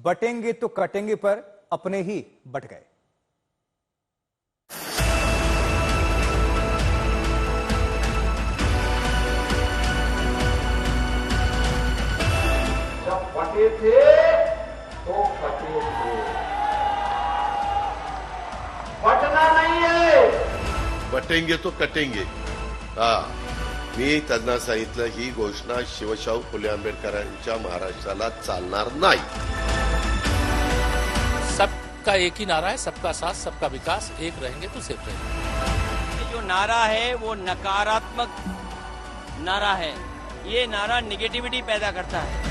बटेंगे तो कटेंगे पर अपने ही बट गए। जब बटे थे तो कटे थे, बटना नहीं है। बटेंगे तो कटेंगे। मी त्यांना सांगितलं ही घोषणा शिवशाहू फुले आंबेडकरांच्या महाराष्ट्राला चालणार नाही। सबका एक ही नारा है, सबका साथ सबका विकास, एक रहेंगे तो सिर्फ रहेंगे। जो नारा है वो नकारात्मक नारा है, ये नारा निगेटिविटी पैदा करता है।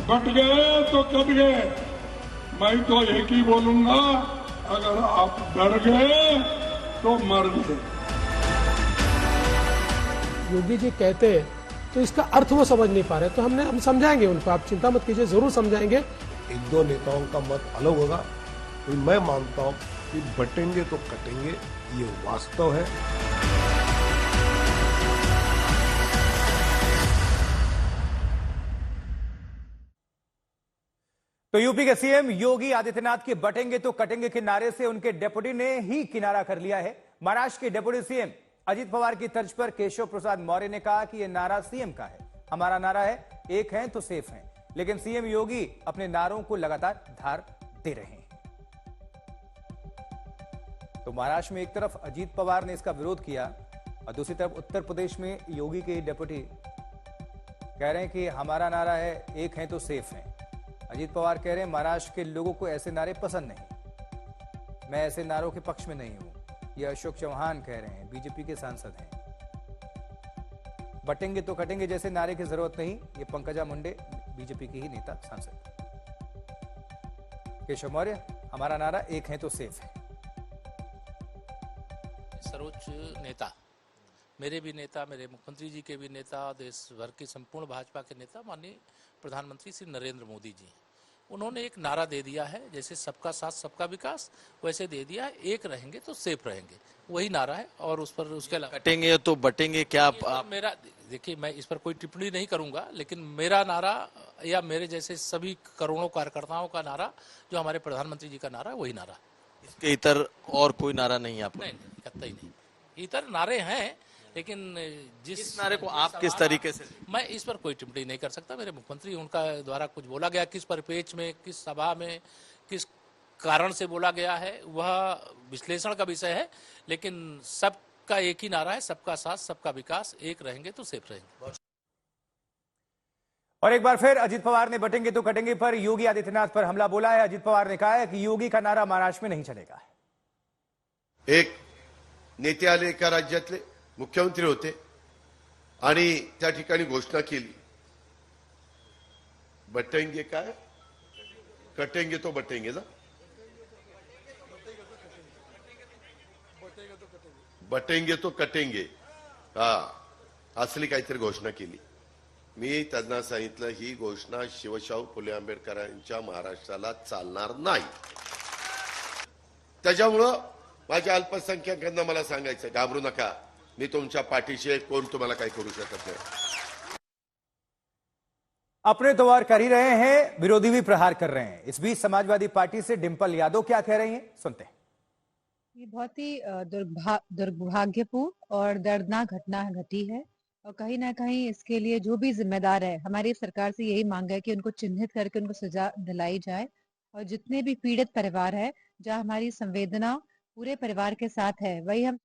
बट गए तो कट गए, मैं तो एक ही बोलूंगा, अगर आप डर गए तो मर गए। योगी जी कहते हैं तो इसका अर्थ वो समझ नहीं पा रहे, तो हम समझाएंगे उनको, आप चिंता मत कीजिए, जरूर समझाएंगे। एक दो नेताओं का मत अलग होगा, तो मैं मानता हूं कि बटेंगे तो कटेंगे, ये वास्तव है। तो यूपी के सीएम योगी आदित्यनाथ के बटेंगे तो कटेंगे के नारे से उनके डेप्यूटी ने ही किनारा कर लिया है। महाराष्ट्र के डेप्यूटी सीएम अजित पवार की तर्ज पर केशव प्रसाद मौर्य ने कहा कि यह नारा सीएम का है, हमारा नारा है एक हैं तो सेफ हैं। लेकिन सीएम योगी अपने नारों को लगातार धार दे रहे हैं। तो महाराष्ट्र में एक तरफ अजित पवार ने इसका विरोध किया और दूसरी तरफ उत्तर प्रदेश में योगी के डेप्यूटी कह रहे हैं कि हमारा नारा है एक हैं तो सेफ हैं। अजित पवार कह रहे हैं महाराष्ट्र के लोगों को ऐसे नारे पसंद नहीं, मैं ऐसे नारों के पक्ष में नहीं हूं। यह अशोक चौहान कह रहे हैं, बीजेपी के सांसद हैं। बटेंगे तो कटेंगे जैसे नारे की जरूरत नहीं, ये पंकजा मुंडे बीजेपी की ही नेता सांसद। केशव मौर्य, हमारा नारा एक है तो सेफ है। सर्वोच्च नेता, मेरे भी नेता, मेरे मुख्यमंत्री जी के भी नेता, देश भर के संपूर्ण भाजपा के नेता माननीय प्रधानमंत्री श्री नरेंद्र मोदी जी, उन्होंने एक नारा दे दिया है, जैसे सबका साथ सबका विकास, वैसे दे दिया है एक रहेंगे तो सेफ रहेंगे, वही नारा है। और उस पर उसके अलावा कटेंगे तो बटेंगे क्या आप मेरा, देखिए मैं इस पर कोई टिप्पणी नहीं करूंगा, लेकिन मेरा नारा या मेरे जैसे सभी करोड़ों कार्यकर्ताओं का नारा, जो हमारे प्रधानमंत्री जी का नारा है, वही नारा। इसके इतर और कोई नारा नहीं है आपको? नहीं, कतई नहीं, इतर नारे हैं, लेकिन जिस नारे को आप किस तरीके से, मैं इस पर कोई टिप्पणी नहीं कर सकता। मेरे मुख्यमंत्री, उनका द्वारा कुछ बोला गया, किस परिपेक्ष में, किस सभा में, किस कारण से बोला गया है, वह विश्लेषण का विषय है। लेकिन सबका एक ही नारा है, सबका साथ सबका विकास, एक रहेंगे तो सेफ रहेंगे। और एक बार फिर अजित पवार ने बटेंगे तो कटेंगे पर योगी आदित्यनाथ पर हमला बोला है। अजित पवार ने कहा है कि योगी का नारा महाराष्ट्र में नहीं चलेगा। एक नेते आले, एका राज्यातले मुख्यमंत्री होते आणि त्या ठिकाणी घोषणा केली, बटेंगे काय कटेंगे तो बटेंगे ना, बटेंगे तो कटेंगे, असली काहीतरी घोषणा केली। मी त्यांना सांगितलं ही घोषणा शिवशाहू फुले आंबेडकरांच्या महाराष्ट्राला चालणार नाही। त्याच्यामुळं माझ्या अल्पसंख्याकांना मला सांगायचं, घाबरू नका, मी तुमच्या पाठीशी, कोण तुम्हाला काही करू शकत नाही। अपने तो वार कर ही रहे हैं, विरोधी भी प्रहार कर रहे हैं। इस बीच समाजवादी पार्टी से डिंपल यादव क्या कह रही हैं, सुनते हैं। ये बहुत ही दुर्भाग्यपूर्ण और दर्दनाक घटना घटी है और कहीं ना कहीं इसके लिए जो भी जिम्मेदार है, हमारी सरकार से यही मांग है कि उनको चिन्हित करके उनको सजा दिलाई जाए और जितने भी पीड़ित परिवार है, जहां हमारी संवेदना पूरे परिवार के साथ है, वही हम